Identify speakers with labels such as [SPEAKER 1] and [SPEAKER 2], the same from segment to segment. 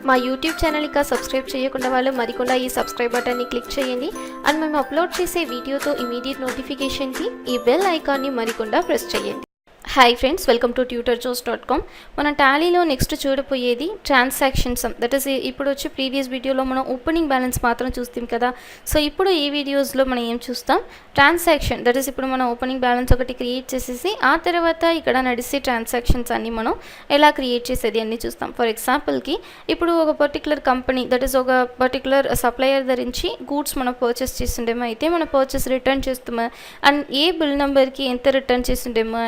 [SPEAKER 1] మా YouTube channel ఇంకా subscribe చేయకుండా వాళ్ళు మరికొండ ఈ సబ్స్క్రైబ్ బటన్ని క్లిక్ చేయండి అండ్ మేము అప్లోడ్ చేసే వీడియోతో ఇమీడియట్ నోటిఫికేషన్కి ఈ బెల్ ఐకాన్ని మరికొండ ప్రెస్ చేయండి. Hi friends, welcome to tutorjobs.com. మనం టాలీలో నెక్స్ట్ చూడబోయేది ట్రాన్సాక్షన్ సమ్. దట్ ఈస్ ఇప్పుడు వచ్చి ప్రీవియస్ వీడియోలో మనం ఓపెనింగ్ బ్యాలెన్స్ మాత్రం చూస్తాం కదా. సో ఇప్పుడు ఈ వీడియోస్లో మనం ఏం చూస్తాం, ట్రాన్సాక్షన్. దట్ ఈస్ ఇప్పుడు మనం ఓపెనింగ్ బ్యాలెన్స్ ఒకటి క్రియేట్ చేసేసి ఆ తర్వాత ఇక్కడ నడిసే ట్రాన్సాక్షన్స్ అన్ని మనం ఎలా క్రియేట్ చేసేది అన్నీ చూస్తాం. ఫర్ ఎగ్జాంపుల్కి ఇప్పుడు ఒక పర్టికులర్ కంపెనీ, దట్ ఈస్ ఒక పర్టికులర్ సప్లయర్ ధరించి గూడ్స్ మనం పర్చేస్ చేస్తుండేమో, అయితే మనం పర్చేస్ రిటర్న్ చేస్తామా అండ్ ఏ బిల్ నెంబర్కి ఎంత రిటర్న్ చేస్తుండేమో,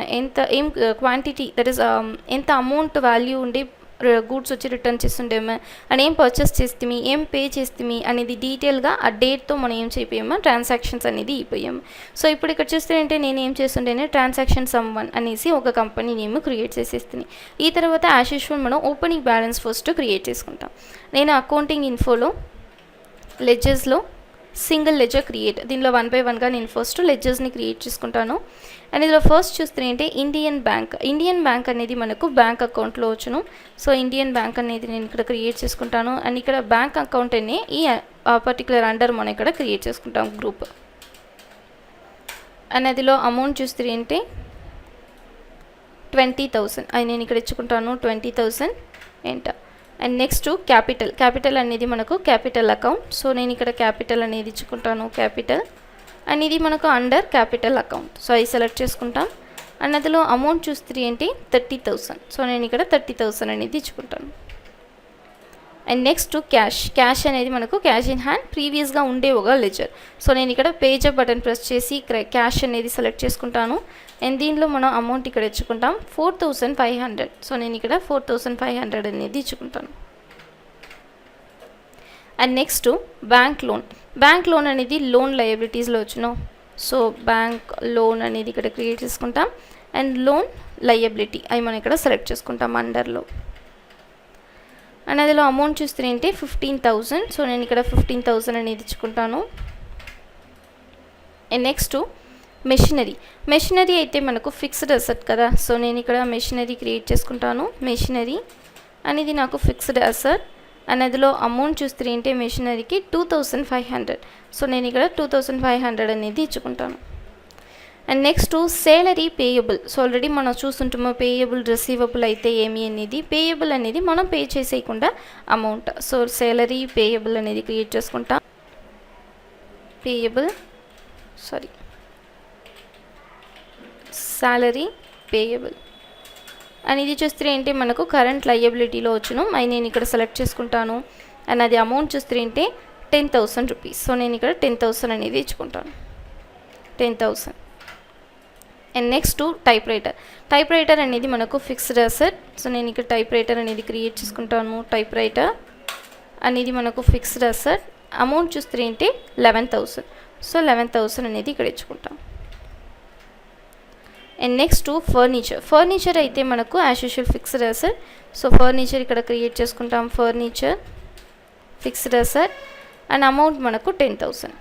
[SPEAKER 1] ఏం క్వాంటిటీ, దట్ ఈస్ ఎంత అమౌంట్ వాల్యూ ఉండి గూడ్స్ వచ్చి రిటర్న్ చేస్తుండేమో అండ్ ఏం పర్చేస్ చేస్తామి, ఏం పే చేస్తామి అనేది డీటెయిల్గా ఆ డేట్తో మనం ఏం చేయపోయామో ట్రాన్సాక్షన్స్ అనేది అయిపోయాము. సో ఇప్పుడు ఇక్కడ చూస్తే అంటే నేను ఏం చేస్తుంటేనే ట్రాన్సాక్షన్ సమ్ 1 అనేసి ఒక కంపెనీ నేమ్ క్రియేట్ చేసేస్తుంది. ఈ తర్వాత యాజ్ యూజువల్ మనం ఓపెనింగ్ బ్యాలెన్స్ ఫస్ట్ క్రియేట్ చేసుకుంటాం. నేను అకౌంటింగ్ ఇన్ఫోలో లెడ్జర్స్లో సింగిల్ లెడ్జర్ క్రియేట్, దీనిలో 1 by 1గా నేను ఫస్ట్ లెడ్జర్స్ని క్రియేట్ చేసుకుంటాను. అండ్ ఇందులో ఫస్ట్ చూస్తే ఏంటి ఇండియన్ బ్యాంక్ అనేది మనకు బ్యాంక్ అకౌంట్లో వచ్చును. సో ఇండియన్ బ్యాంక్ అనేది నేను ఇక్కడ క్రియేట్ చేసుకుంటాను. అండ్ ఇక్కడ బ్యాంక్ అకౌంట్ అనే ఈ పర్టికులర్ అండర్ మనం ఇక్కడ క్రియేట్ చేసుకుంటాం గ్రూప్. అండ్ అదిలో అమౌంట్ చూస్తే ఏంటి 20,000 అది నేను ఇక్కడ ఇచ్చుకుంటాను. 20,000 ఎంటర్. అండ్ నెక్స్ట్ క్యాపిటల్ అనేది మనకు క్యాపిటల్ అకౌంట్. సో నేను ఇక్కడ క్యాపిటల్ అనేది ఇచ్చుకుంటాను, క్యాపిటల్. అండ్ ఇది మనకు అండర్ క్యాపిటల్ అకౌంట్. సో అది సెలెక్ట్ చేసుకుంటాం. అండ్ అందులో అమౌంట్ చూస్తే ఏంటి 30,000. సో నేను ఇక్కడ 30,000 అనేది ఇచ్చుకుంటాను. అండ్ నెక్స్ట్ క్యాష్ అనేది మనకు క్యాష్ ఇన్ హ్యాండ్ ప్రీవియస్గా ఉండే ఒక లెజర్. సో నేను ఇక్కడ పేజ్ అప్ బటన్ ప్రెస్ చేసి క్యాష్ అనేది సెలెక్ట్ చేసుకుంటాను. అండ్ దీనిలో మనం అమౌంట్ ఇక్కడ ఇచ్చుకుంటాం 4,500. సో నేను ఇక్కడ 4,500 అనేది ఇచ్చుకుంటాను. అండ్ నెక్స్ట్ బ్యాంక్ లోన్ అనేది లోన్ లయబిలిటీస్లో వచ్చును. సో బ్యాంక్ లోన్ అనేది ఇక్కడ క్రియేట్ చేసుకుంటాం. అండ్ లోన్ లయబిలిటీ అవి మనం ఇక్కడ సెలెక్ట్ చేసుకుంటాం అండర్లో. అండ్ అదిలో అమౌంట్ చూస్తే ఏంటి 15,000. సో నేను ఇక్కడ 15,000 అనేది ఇచ్చుకుంటాను. అండ్ నెక్స్ట్ మెషినరీ అయితే మనకు ఫిక్స్డ్ అసెట్ కదా. సో నేను ఇక్కడ మెషినరీ క్రియేట్ చేసుకుంటాను. మెషినరీ అనేది నాకు ఫిక్స్డ్ అసెట్. అండ్ అదిలో అమౌంట్ చూస్తే ఏంటి మెషినరీకి 2,500. సో నేను ఇక్కడ 2,500 అనేది ఇచ్చుకుంటాను. And next salary payable. So already మనం చూస్తుంటాము పేయబుల్ రిసీవబుల్ అయితే ఏమి అనేది. పేయబుల్ అనేది మనం పే చేసేయకుండా అమౌంట్. సో శాలరీ పేయబుల్ అనేది క్రియేట్ చేసుకుంటాం. శాలరీ పేయబుల్ అండ్ ఇది చూస్తే ఏంటి మనకు కరెంట్ లయబిలిటీలో వచ్చును. అవి నేను ఇక్కడ సెలెక్ట్ చేసుకుంటాను. అండ్ అది అమౌంట్ చూస్తే ఏంటి 10,000 రూపీస్. సో నేను ఇక్కడ 10,000 అనేది ఇచ్చుకుంటాను, 10,000. అండ్ నెక్స్ట్ టైప్ రైటర్ అనేది మనకు ఫిక్స్డ్ అసెట్. సో నేను ఇక్కడ టైప్ రైటర్ అనేది క్రియేట్ చేసుకుంటాను. టైప్ రైటర్ అనేది మనకు ఫిక్స్డ్ అసెట్. అమౌంట్ చూస్తే ఏంటి 11,000. సో 11,000 అనేది ఇక్కడ ఇచ్చుకుంటాం. అండ్ నెక్స్ట్ ఫర్నిచర్ అయితే మనకు as usual fixed asset. So furniture ఇక్కడ క్రియేట్ చేసుకుంటాం. Furniture fixed asset and amount మనకు 10,000.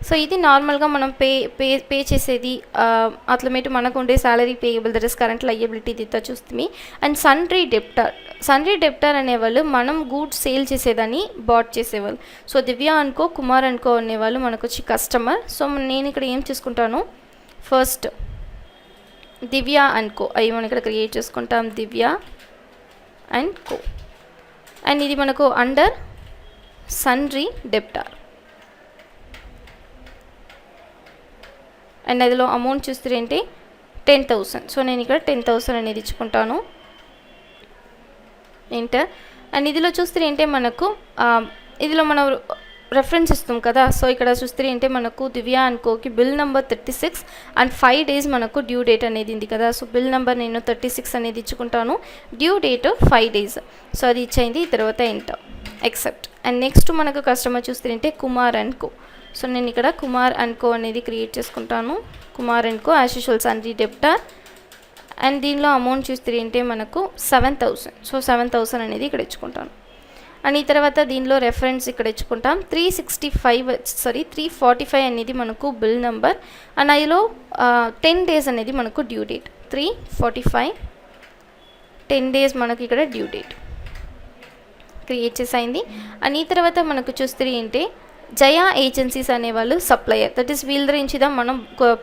[SPEAKER 1] సో ఇది నార్మల్గా మనం పే చేసేది అట్లమేటు మనకు ఉండే salary payable, that is current liability దిత్తా చూస్తుంది. అండ్ సన్రీ డెప్టర్ అనేవాళ్ళు మనం గూడ్స్ సేల్ చేసేదని బాట్ చేసేవాళ్ళు. సో దివ్య అనుకో కుమార్ అనుకో అనేవాళ్ళు మనకు వచ్చి కస్టమర్. సో నేను ఇక్కడ ఏం చేసుకుంటాను ఫస్ట్ దివ్య అండ్ కో అవి మనం ఇక్కడ క్రియేట్ చేసుకుంటాం. దివ్య అండ్ కో. అండ్ ఇది మనకు అండర్ సన్రీ డెప్టర్. అండ్ అదిలో అమౌంట్ చూస్తే ఏంటి 10,000. సో నేను ఇక్కడ 10,000 అనేది ఇచ్చుకుంటాను, ఎంటర్. అండ్ ఇదిలో చూస్తే ఏంటంటే మనకు ఇదిలో మనం రెఫరెన్స్ ఇస్తాం కదా. సో ఇక్కడ చూస్తే ఏంటంటే మనకు దివ్య అనుకోకి బిల్ నెంబర్ 36 అండ్ 5 days మనకు డ్యూ డేట్ అనేది ఉంది కదా. సో బిల్ నెంబర్ నేను 36 అనేది ఇచ్చుకుంటాను, డ్యూ డేట్ 5 days. సో అది ఇచ్చేయింది. తర్వాత ఎంటర్ ఎక్సెప్ట్. అండ్ నెక్స్ట్ మనకు కస్టమర్ చూస్తే ఏంటంటే కుమార్ అండ్ కో. సో నేను ఇక్కడ కుమార్ అండ్ కో అనేది క్రియేట్ చేసుకుంటాను. Kumar and co as usual సన్రీ debtor. And దీనిలో అమౌంట్ చూస్తే ఏంటంటే మనకు 7,000. సో 7,000 అనేది ఇక్కడ ఇచ్చుకుంటాను. అండ్ ఈ తర్వాత దీనిలో రెఫరెన్స్ ఇక్కడ ఇచ్చుకుంటాం 345 అనేది మనకు బిల్ నెంబర్. అండ్ అందులో 10 days అనేది మనకు డ్యూ డేట్. 345 10 days మనకి ఇక్కడ డ్యూ డేట్. క్రియేట్ చేసింది. అండ్ ఈ తర్వాత మనకు చూస్తే ఏంటి జయా ఏజెన్సీస్ అనేవాళ్ళు సప్లయర్, దట్ ఈస్ వీళ్ళ నుంచి మనం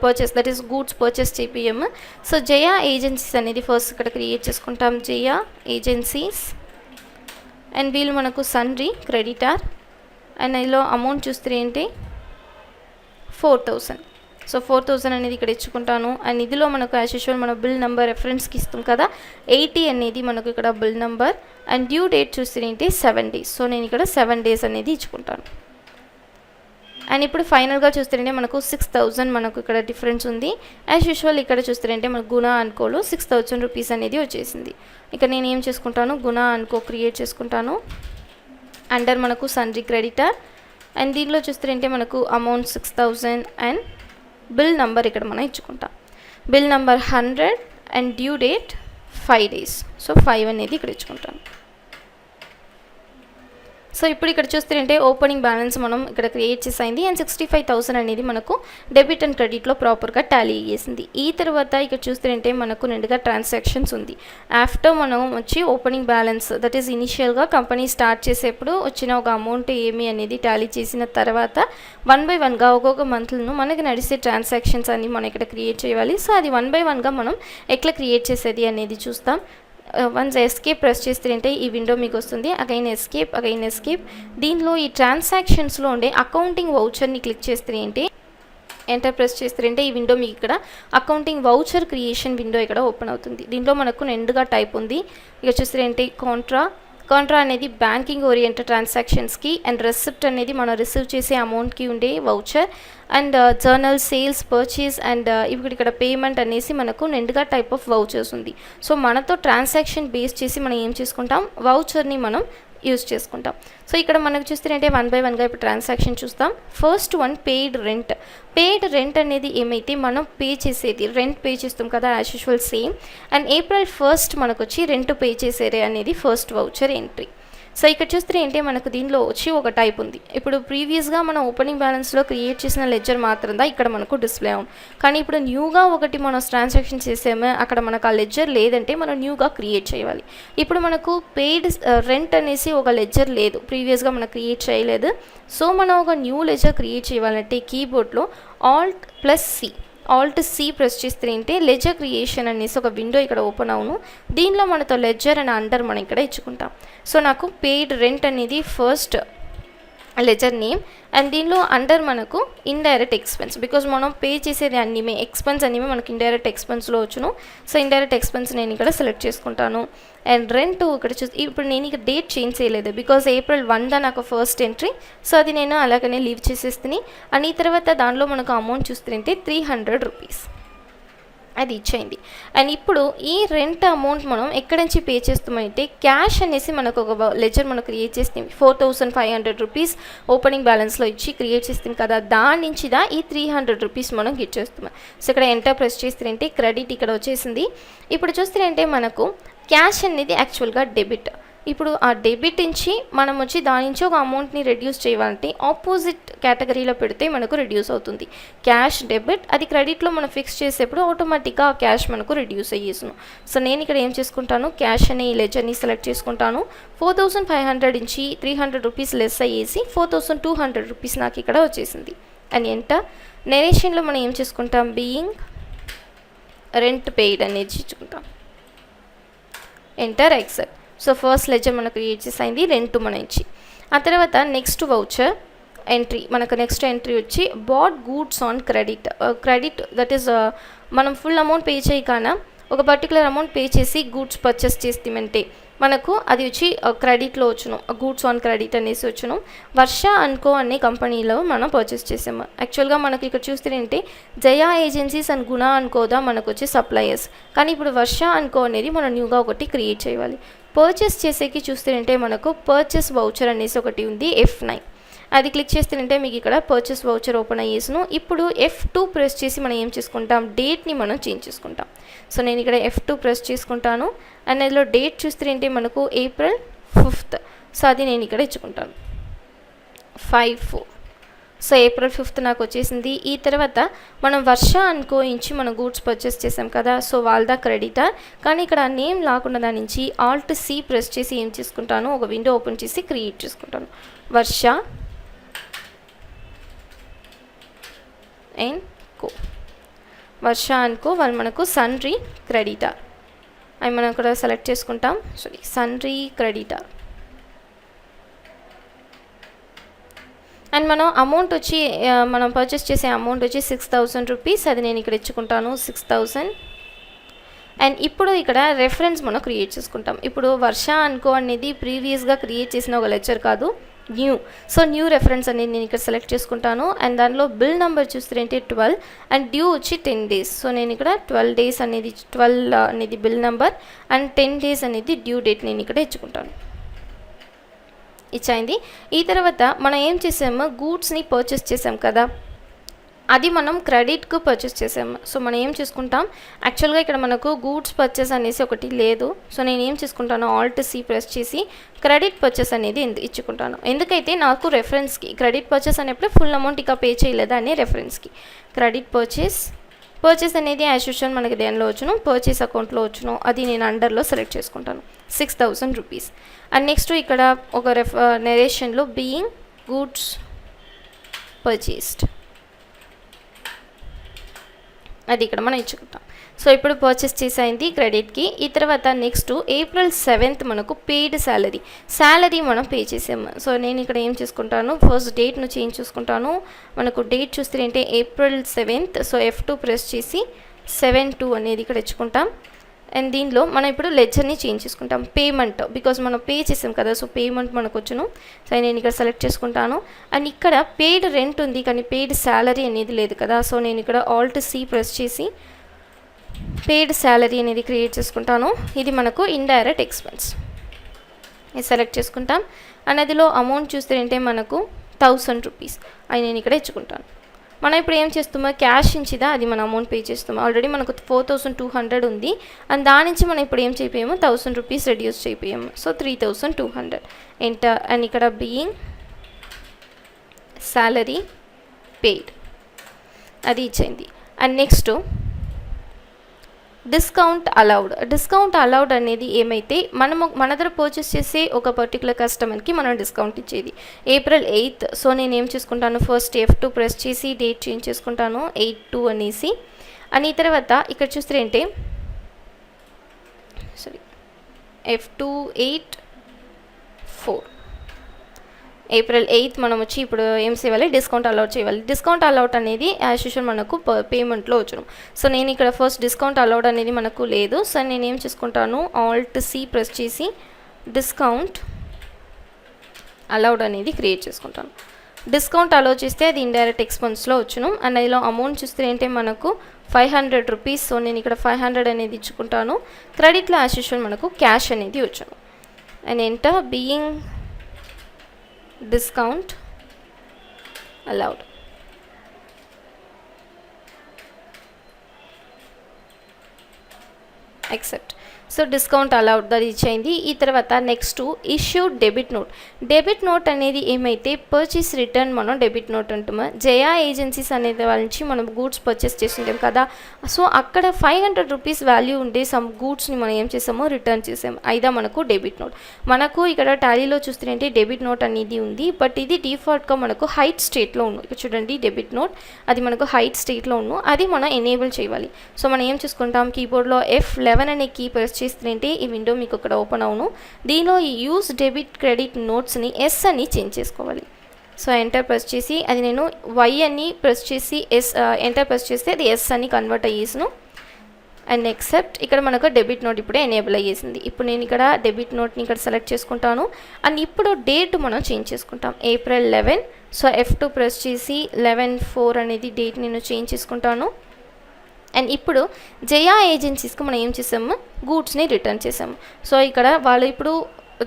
[SPEAKER 1] purchase, that is goods purchase చేపియము. సో జయా ఏజెన్సీస్ అనేది ఫస్ట్ ఇక్కడ క్రియేట్ చేసుకుంటాం, జయా ఏజెన్సీస్. అండ్ వీళ్ళు మనకు సన్రీ క్రెడిటార్. అండ్ ఇందులో అమౌంట్ చూస్తే ఏంటి 4000. సో 4000 అనేది ఇక్కడ ఇచ్చుకుంటాను. అండ్ ఇదిలో మనకు యాజ్ యూజువల్ మన బిల్ నెంబర్ రెఫరెన్స్కి ఇస్తాం కదా, 80 అనేది మనకు ఇక్కడ bill number. And due date చూస్తే ఏంటి 7 days. సో నేను ఇక్కడ 7 days అనేది ఇచ్చుకుంటాను. అండ్ ఇప్పుడు ఫైనల్గా చూస్తే మనకు 6000 మనకు ఇక్కడ డిఫరెన్స్ ఉంది. యాజ్ యూజువల్ ఇక్కడ చూస్తే మనకు గుణ అనుకోలో 6000 రూపీస్ అనేది వచ్చేసింది. ఇక నేను ఏం చేసుకుంటాను, గుణ అనుకో క్రియేట్ చేసుకుంటాను. అండర్ మనకు సన్రీ క్రెడిటర్. అండ్ దీనిలో చూస్తే మనకు అమౌంట్ 6000 అండ్ బిల్ నెంబర్ ఇక్కడ మనం ఇచ్చుకుంటాం. Bill number 100 and due date 5 days. So 5 అనేది ఇక్కడ ఇచ్చుకుంటాను. సో ఇప్పుడు ఇక్కడ చూస్తే ఓపెనింగ్ బ్యాలెన్స్ మనం ఇక్కడ క్రియేట్ చేసింది. అండ్ 65,000 అనేది మనకు డెబిట్ అండ్ క్రెడిట్లో ప్రాపర్గా టాలీ చేసింది. ఈ తర్వాత ఇక్కడ చూస్తే మనకు నిండుగా ట్రాన్సాక్షన్స్ ఉంది. ఆఫ్టర్ మనం వచ్చి ఓపెనింగ్ బ్యాలెన్స్, దట్ ఈస్ ఇనిషియల్గా కంపెనీ స్టార్ట్ చేసేప్పుడు వచ్చిన ఒక అమౌంట్ ఏమి అనేది టాలీ చేసిన తర్వాత 1 by 1గా ఒక్కొక్క మంత్లను మనకి నడిచే ట్రాన్సాక్షన్స్ అన్ని మనం ఇక్కడ క్రియేట్ చేయాలి. సో అది 1 by 1గా మనం ఎట్లా క్రియేట్ చేసేది అనేది చూస్తాం. వన్స్ ఎస్కేప్ ప్రెస్ చేస్తే ఈ విండో మీకు వస్తుంది. Again escape. దీనిలో ఈ ట్రాన్సాక్షన్స్లో ఉండే అకౌంటింగ్ వౌచర్ని క్లిక్ చేస్తే ఎంటర్ ప్రెస్ చేస్తే ఈ విండో మీకు ఇక్కడ అకౌంటింగ్ వౌచర్ క్రియేషన్ విండో ఇక్కడ ఓపెన్ అవుతుంది. దీంట్లో మనకు నిండుగా టైప్ ఉంది. ఇక చూస్తే కాంట్రా అనేది బ్యాంకింగ్ ఓరియంటెడ్ ట్రాన్సాక్షన్స్కి. అండ్ రెసిప్ట్ అనేది మనం రిసీవ్ చేసే అమౌంట్కి ఉండే voucher. And journal, sales, purchase and ఇప్పుడు ఇక్కడ పేమెంట్ అనేసి మనకు నిండుగా టైప్ ఆఫ్ వౌచర్స్ ఉంది. సో మనతో ట్రాన్సాక్షన్ బేస్ చేసి మనం ఏం చేసుకుంటాం, వౌచర్ని మనం యూజ్ చేసుకుంటాం. సో ఇక్కడ మనకు చూస్తే 1 by 1గా ఇప్పుడు ట్రాన్సాక్షన్ చూస్తాం. ఫస్ట్ వన్ పెయిడ్ రెంట్ అనేది ఏమైతే మనం పే చేసేది, రెంట్ పే చేస్తాం కదా as usual same. And April 1st మనకు వచ్చి రెంట్ పే చేసేది అనేది ఫస్ట్ వౌచర్ ఎంట్రీ. సో ఇక్కడ చూస్తే మనకు దీనిలో వచ్చి ఒక టైప్ ఉంది. ఇప్పుడు ప్రీవియస్గా మనం ఓపెనింగ్ బ్యాలెన్స్లో క్రియేట్ చేసిన లెడ్జర్ మాత్రందా ఇక్కడ మనకు డిస్ప్లే అవును. కానీ ఇప్పుడు న్యూగా ఒకటి మనం ట్రాన్సాక్షన్ చేసాము, అక్కడ మనకు ఆ లెడ్జర్ లేదంటే మనం న్యూగా క్రియేట్ చేయాలి. ఇప్పుడు మనకు పెయిడ్ రెంట్ అనేసి ఒక లెడ్జర్ లేదు, ప్రీవియస్గా మనం క్రియేట్ చేయలేదు. సో మనం ఒక న్యూ లెడ్జర్ క్రియేట్ చేయాలంటే కీబోర్డ్లో Alt C ప్రెస్ చేస్తే లెడ్జర్ క్రియేషన్ అనేసి ఒక విండో ఇక్కడ ఓపెన్ అవును. దీనిలో మనతో లెడ్జర్ అండ్ అండర్ మనం ఇక్కడ ఇచ్చుకుంటాం. సో నాకు పెయిడ్ రెంట్ అనేది ఫస్ట్ లెజర్ నేమ్. అండ్ దీనిలో అండర్ మనకు ఇండైరెక్ట్ ఎక్స్పెన్స్, బికాజ్ మనం పే చేసేది అన్నీమే ఎక్స్పెన్స్ అన్నీమే మనకు ఇండైరెక్ట్ ఎక్స్పెన్స్లో వచ్చును. సో ఇండైరెక్ట్ ఎక్స్పెన్స్ నేను ఇక్కడ సెలెక్ట్ చేసుకుంటాను. అండ్ రెంట్ ఇక్కడ ఇప్పుడు నేను ఇక్కడ డేట్ చేంజ్ చేయలేదు, బికాజ్ April 1 నాకు ఫస్ట్ ఎంట్రీ. సో అది నేను అలాగనే లీవ్ చేసేస్తుంది. అండ్ ఈ తర్వాత దానిలో మనకు అమౌంట్ చూస్తుంటే 300 రూపీస్ అది ఇచ్చేయండి. అండ్ ఇప్పుడు ఈ రెంట్ అమౌంట్ మనం ఎక్కడి నుంచి పే చేస్తామంటే క్యాష్ అనేసి మనకు ఒక లెజర్ మనం క్రియేట్ చేస్తాం. 4500 రూపీస్ ఓపెనింగ్ బ్యాలెన్స్లో ఇచ్చి క్రియేట్ చేస్తాం కదా, దాని నుంచి ఈ 300 రూపీస్ మనం గిట్ చేస్తాం. సో ఇక్కడ ఎంటర్ ప్రెస్ చేస్తే క్రెడిట్ ఇక్కడ వచ్చేసింది. ఇప్పుడు చూస్తే మనకు క్యాష్ అనేది యాక్చువల్గా డెబిట్. ఇప్పుడు ఆ డెబిట్ నుంచి మనం వచ్చి దాని నుంచి ఒక అమౌంట్ని రెడ్యూస్ చేయాలంటే ఆపోజిట్ కేటగిరీలో పెడితే మనకు రెడ్యూస్ అవుతుంది. క్యాష్ డెబిట్, అది క్రెడిట్లో మనం ఫిక్స్ చేసేప్పుడు ఆటోమేటిక్గా ఆ క్యాష్ మనకు రెడ్యూస్ అయ్యేసును. సో నేను ఇక్కడ ఏం చేసుకుంటాను, క్యాష్ అనే ఈ లెజర్ని సెలెక్ట్ చేసుకుంటాను. 4500 నుంచి 300 రూపీస్ లెస్ అయ్యేసి 4200 రూపీస్ నాకు ఇక్కడ వచ్చేసింది. అండ్ ఎంటర్ నెరేషన్లో మనం ఏం చేసుకుంటాం, బీయింగ్ రెంట్ పెయిడ్ అనేది ఇచ్చుకుంటాం. Enter accept. So first ledger మనకు క్రియేట్ చేసింది రెంట్ మనం ఇచ్చి. ఆ తర్వాత నెక్స్ట్ వౌచర్ ఎంట్రీ, మనకు నెక్స్ట్ ఎంట్రీ వచ్చి bought goods on credit that is మనం ఫుల్ అమౌంట్ పే చేయగానే ఒక పర్టికులర్ అమౌంట్ పే చేసి గూడ్స్ పర్చేస్ చేస్తామంటే మనకు అది వచ్చి క్రెడిట్లో వచ్చును, గూడ్స్ ఆన్ క్రెడిట్ అనేసి వచ్చును. వర్ష అనుకో అనే కంపెనీలో మనం పర్చేస్ చేసాము. యాక్చువల్గా మనకి ఇక్కడ చూస్తే జయా ఏజెన్సీస్ అండ్ గుణ అనుకోదా మనకు వచ్చి సప్లయర్స్, కానీ ఇప్పుడు వర్ష అనుకో అనేది మనం న్యూగా ఒకటి క్రియేట్ చేయాలి. పర్చేస్ చేసేకి చూస్తే మనకు పర్చేస్ వౌచర్ అనేసి ఒకటి ఉంది, F9 అది క్లిక్ చేస్తే మీకు ఇక్కడ పర్చేస్ వౌచర్ ఓపెన్ అయ్యేసును. ఇప్పుడు F2 ప్రెస్ చేసి మనం ఏం చేసుకుంటాం, డేట్ని మనం చేంజ్ చేసుకుంటాం. సో నేను ఇక్కడ F2 ప్రెస్ చేసుకుంటాను. అండ్ అందులో డేట్ చూస్తే మనకు April 5th. సో అది నేను ఇక్కడ ఇచ్చుకుంటాను 5/4. సో April 5th నాకు వచ్చేసింది. ఈ తర్వాత మనం వర్ష అనుకో నుంచి మనం గూడ్స్ పర్చేస్ చేసాం కదా, సో వాళ్ళదా క్రెడిటర్. కానీ ఇక్కడ నేమ్ లేకుండా దాని నుంచి Alt-C ప్రెస్ చేసి ఏం చేసుకుంటాను, ఒక విండో ఓపెన్ చేసి క్రియేట్ చేసుకుంటాను. వర్ష అండ్ కో. వర్ష అనుకో వాళ్ళు మనకు సన్రీ క్రెడిటర్ అవి మనం కూడా సెలెక్ట్ చేసుకుంటాం. సన్రీ క్రెడిటర్. అండ్ మనం అమౌంట్ వచ్చి మనం పర్చేస్ చేసే అమౌంట్ వచ్చి 6,000 రూపీస్. అది నేను ఇక్కడ ఇచ్చుకుంటాను 6,000. అండ్ ఇప్పుడు ఇక్కడ రెఫరెన్స్ మనం క్రియేట్ చేసుకుంటాం. ఇప్పుడు వర్ష అనుకో అనేది ప్రీవియస్గా క్రియేట్ చేసిన ఒక లెక్చర్ కాదు, న్యూ. సో న్యూ రెఫరెన్స్ అనేది నేను ఇక్కడ సెలెక్ట్ చేసుకుంటాను. అండ్ దానిలో బిల్ నెంబర్ చూస్తే 12 అండ్ డ్యూ వచ్చి 10 డేస్. సో నేను ఇక్కడ 12 డేస్ అనేది 12 అనేది బిల్ నెంబర్ అండ్ 10 డేస్ అనేది డ్యూ డేట్ నేను ఇక్కడ ఇచ్చుకుంటాను. ఇచ్చాయింది. ఈ తర్వాత మనం ఏం చేసాము, గూడ్స్ని పర్చేస్ చేసాం కదా, అది మనం క్రెడిట్కు పర్చేస్ చేసాము. సో మనం ఏం చేసుకుంటాం, యాక్చువల్గా ఇక్కడ మనకు గూడ్స్ పర్చేస్ అనేసి ఒకటి లేదు. సో నేను ఏం చేసుకుంటాను, Alt-C ప్రెస్ చేసి క్రెడిట్ పర్చేస్ అనేది ఇచ్చుకుంటాను. ఎందుకైతే నాకు రెఫరెన్స్కి క్రెడిట్ పర్చేస్ అనేప్పుడు ఫుల్ అమౌంట్ ఇక పే చేయలేదా అనే రెఫరెన్స్కి క్రెడిట్ పర్చేస్ అనేది యాజ్ యూజువల్ మనకి దేనిలో వచ్చును, పర్చేస్ అకౌంట్లో వచ్చును. అది నేను అండర్లో సెలెక్ట్ చేసుకుంటాను 6,000 రూపీస్. అండ్ నెక్స్ట్ ఇక్కడ ఒక నెరేషన్లో బీయింగ్ గూడ్స్ పర్చేస్డ్ అది ఇక్కడ మనం ఇచ్చుకుంటాం. సో ఇప్పుడు పర్చేస్ చేసేది క్రెడిట్కి. ఈ తర్వాత నెక్స్ట్ April 7th మనకు పెయిడ్ శాలరీ మనం పే చేసాము. సో నేను ఇక్కడ ఏం చేసుకుంటాను, ఫస్ట్ డేట్ను చేంజ్ చేసుకుంటాను. మనకు డేట్ చూస్తే April 7th. So F2 press చేసి 7/2 అనేది ఇక్కడ ఇచ్చుకుంటాం. అండ్ దీనిలో మనం ఇప్పుడు లెడ్జర్ని చేంజ్ చేసుకుంటాం. పేమెంట్ బికాజ్ మనం పే చేసాం కదా, సో పేమెంట్ మనకు వచ్చును. సో నేను ఇక్కడ సెలెక్ట్ చేసుకుంటాను. అండ్ ఇక్కడ పెయిడ్ రెంట్ ఉంది కానీ పెయిడ్ శాలరీ అనేది లేదు కదా, సో నేను ఇక్కడ Alt-C ప్రెస్ చేసి పెయిడ్ శాలరీ అనేది క్రియేట్ చేసుకుంటాను. ఇది మనకు ఇండైరెక్ట్ ఎక్స్పెన్స్ ఇది సెలెక్ట్ చేసుకుంటాం. అండ్ అదిలో అమౌంట్ చూస్తే మనకు 1,000 రూపీస్ అది నేను ఇక్కడ ఇచ్చుకుంటాను. మనం ఇప్పుడు ఏం చేస్తామో క్యాష్ నుంచిదా అది మనం అమౌంట్ పే చేస్తాము. ఆల్రెడీ మనకు 4,200 ఉంది. అండ్ దాని నుంచి మనం ఇప్పుడు ఏం చేయిపోయాము, 1,000 రూపీస్ రెడ్యూస్ చేయిపోయాము. So 3,200 enter. అండ్ ఇక్కడ బీయింగ్ శాలరీ పెయిడ్ అది ఇచ్చింది. అండ్ నెక్స్ట్ డిస్కౌంట్ అలౌడ్ అనేది ఏమైతే మనము మన దగ్గర పర్చేస్ చేసే ఒక పర్టికులర్ కస్టమర్కి మనం డిస్కౌంట్ ఇచ్చేది. April 8th. సో నేను ఏం చేసుకుంటాను, ఫస్ట్ F2 ప్రెస్ చేసి డేట్ చేంజ్ చేసుకుంటాను 8/2 అనేసి. అని తర్వాత ఇక్కడ చూస్తే F2 8/4 April 8th మనం వచ్చి ఇప్పుడు ఏం చేయాలి, డిస్కౌంట్ అలౌట్ చేయాలి. డిస్కౌంట్ అలౌట్ అనేది యాజ్ యూజువల్ మనకు పేమెంట్లో వచ్చును. సో నేను ఇక్కడ ఫస్ట్ డిస్కౌంట్ అలౌడ్ అనేది మనకు లేదు. సో నేను ఏం చేసుకుంటాను, Alt-C ప్రెస్ చేసి డిస్కౌంట్ అలౌడ్ అనేది క్రియేట్ చేసుకుంటాను. డిస్కౌంట్ అలౌ చేస్తే అది ఇండైరెక్ట్ ఎక్స్పెన్స్లో వచ్చును. అండ్ అందులో అమౌంట్ చూస్తే మనకు 500 రూపీస్. సో నేను ఇక్కడ 500 అనేది ఇచ్చుకుంటాను. క్రెడిట్లో యాజ్ యూజువల్ మనకు క్యాష్ అనేది వచ్చును. And enter being discount allowed. Accept. So discount allowed అది ఇచ్చేయింది. ఈ తర్వాత నెక్స్ట్ ఇష్యూ డెబిట్ నోట్ అనేది ఏమైతే పర్చేస్ రిటర్న్ మనం డెబిట్ నోట్ అంటామో, జయా ఏజెన్సీస్ అనేది వాళ్ళ నుంచి మనం గూడ్స్ పర్చేస్ చేస్తుంటాం కదా, సో అక్కడ 500 రూపీస్ వాల్యూ ఉండే సమ్ గూడ్స్ని మనం ఏం చేసామో రిటర్న్ చేసాము. అయిదా మనకు డెబిట్ నోట్. మనకు ఇక్కడ టాలీలో చూస్తుంటే డెబిట్ నోట్ అనేది ఉంది, బట్ ఇది డిఫాల్ట్గా మనకు హైట్ స్టేట్లో ఉన్నాం. ఇక్కడ చూడండి డెబిట్ నోట్ అది మనకు హైట్ స్టేట్లో ఉన్నాం. అది మనం ఎనేబుల్ చేయాలి. సో మనం ఏం చేసుకుంటాం, కీబోర్డ్లో F11 అనే కీ ప్రెస్ చేస్తుంటే ఈ విండో మీకు ఇక్కడ ఓపెన్ అవును. దీనిలో ఈ యూజ్ డెబిట్ క్రెడిట్ నోట్స్ని ఎస్ అని చేంజ్ చేసుకోవాలి. సో ఎంటర్ ప్రెస్ చేసి అది నేను వై అని ప్రెస్ చేసి ఎంటర్ ప్రెస్ చేస్తే అది ఎస్ అని కన్వర్ట్ అయ్యేసాను. And except. ఇక్కడ మనకు డెబిట్ నోట్ ఇప్పుడే ఎనేబుల్ అయ్యేసింది. ఇప్పుడు నేను ఇక్కడ డెబిట్ నోట్ని ఇక్కడ సెలెక్ట్ చేసుకుంటాను. అండ్ ఇప్పుడు డేట్ మనం చేంజ్ చేసుకుంటాం April 11. సో F2 ప్రెస్ చేసి 11/4 అనేది డేట్ నేను చేంజ్ చేసుకుంటాను. అండ్ ఇప్పుడు జయా ఏజెన్సీస్కి మనం ఏం చేసాము, గూడ్స్ని రిటర్న్ చేసాము. సో ఇక్కడ వాళ్ళు ఇప్పుడు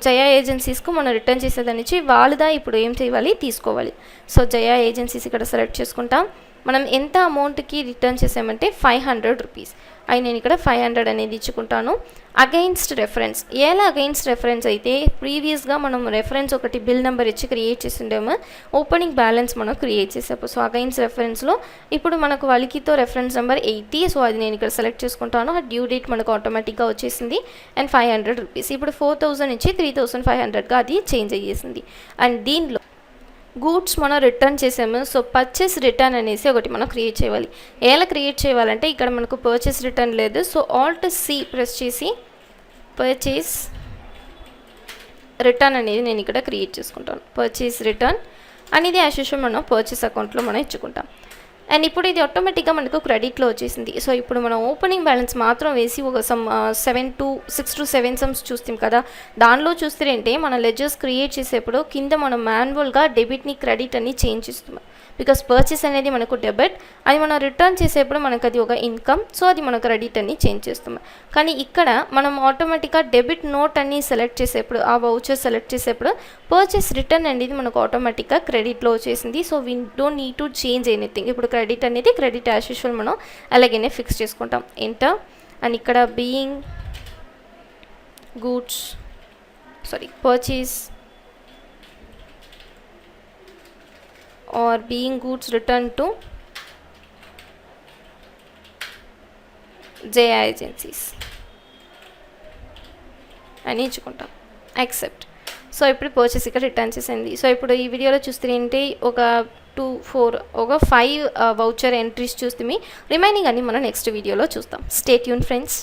[SPEAKER 1] జయా ఏజెన్సీస్కు మనం రిటర్న్ చేసేదాని నుంచి వాళ్ళదా ఇప్పుడు ఏం చేయాలి, తీసుకోవాలి. సో జయా ఏజెన్సీస్ ఇక్కడ సెలెక్ట్ చేసుకుంటాం. మనం ఎంత అమౌంట్కి రిటర్న్ చేసామంటే 500 రూపీస్. అవి నేను ఇక్కడ 500 అనేది ఇచ్చుకుంటాను. అగైన్స్ట్ రెఫరెన్స్, ఎలా అగైన్స్ట్ రెఫరెన్స్ అయితే ప్రీవియస్గా మనం రెఫరెన్స్ ఒకటి బిల్ నెంబర్ ఇచ్చి క్రియేట్ చేసిండేమో, ఓపెనింగ్ బ్యాలెన్స్ మనం క్రియేట్ చేసాము. సో అగైన్స్ట్ రెఫరెన్స్లో ఇప్పుడు మనకు వాళ్ళకితో రెఫరెన్స్ నెంబర్ 80. సో అది నేను ఇక్కడ సెలెక్ట్ చేసుకుంటాను. ఆ డ్యూ డేట్ మనకు ఆటోమేటిక్గా వచ్చేసింది. అండ్ 500 రూపీస్, ఇప్పుడు 4000 నుంచి 3500గా అది చేంజ్ అయ్యేసింది. అండ్ దీనిలో గూడ్స్ మనం రిటర్న్ చేసాము. సో పర్చేస్ రిటర్న్ అనేసి ఒకటి మనం క్రియేట్ చేయాలి. ఎలా క్రియేట్ చేయాలంటే ఇక్కడ మనకు పర్చేస్ రిటర్న్ లేదు. సో ఆల్ట్ సి ప్రెస్ చేసి పర్చేస్ రిటర్న్ అనేది నేను ఇక్కడ క్రియేట్ చేసుకుంటాను. పర్చేస్ రిటర్న్ అనేది యాజ్ యూజువల్ మనం పర్చేస్ అకౌంట్లో మనం ఇచ్చుకుంటాం. అండ్ ఇప్పుడు ఇది ఆటోమేటిక్గా మనకు క్రెడిట్లో వచ్చేసింది. సో ఇప్పుడు మనం ఓపెనింగ్ బ్యాలెన్స్ మాత్రం వేసి ఒక 6 to 7 సమ్స్ చూస్తాం కదా, దానిలో చూస్తే మన లెజర్స్ క్రియేట్ చేసేప్పుడు కింద మనం మాన్యువల్గా డెబిట్ని క్రెడిట్ అని చేంజ్ చేస్తున్నాం. బికాస్ పర్చేస్ అనేది మనకు డెబిట్, అది మనం రిటర్న్ చేసేప్పుడు మనకు అది ఒక ఇన్కమ్. సో అది మన క్రెడిట్ అని చేంజ్ చేస్తున్నాం. కానీ ఇక్కడ మనం ఆటోమేటిక్గా డెబిట్ నోట్ అని సెలెక్ట్ చేసేప్పుడు, ఆ వౌచర్ సెలెక్ట్ చేసేప్పుడు పర్చేస్ రిటర్న్ అనేది మనకు ఆటోమేటిక్గా క్రెడిట్లో వచ్చేసింది. So we don't need to change anything. ఇప్పుడు క్రెడిట్ అనేది క్రెడిట్ యాజ్ యూజువల్ మనం అలాగనే ఫిక్స్ చేసుకుంటాం. ఎంటర్. అండ్ ఇక్కడ being goods purchase or being goods returned to JI agencies అని ఇచ్చుకుంటాం. యాక్సెప్ట్. సో ఇప్పుడు పర్చేస్ ఇక్కడ రిటర్న్ చేసింది. సో ఇప్పుడు ఈ వీడియోలో చూస్తే ఒక 5 వౌచర్ ఎంట్రీస్ చూస్తే రిమైనింగ్ అన్ని మనం నెక్స్ట్ వీడియోలో చూస్తాం. Stay tune friends.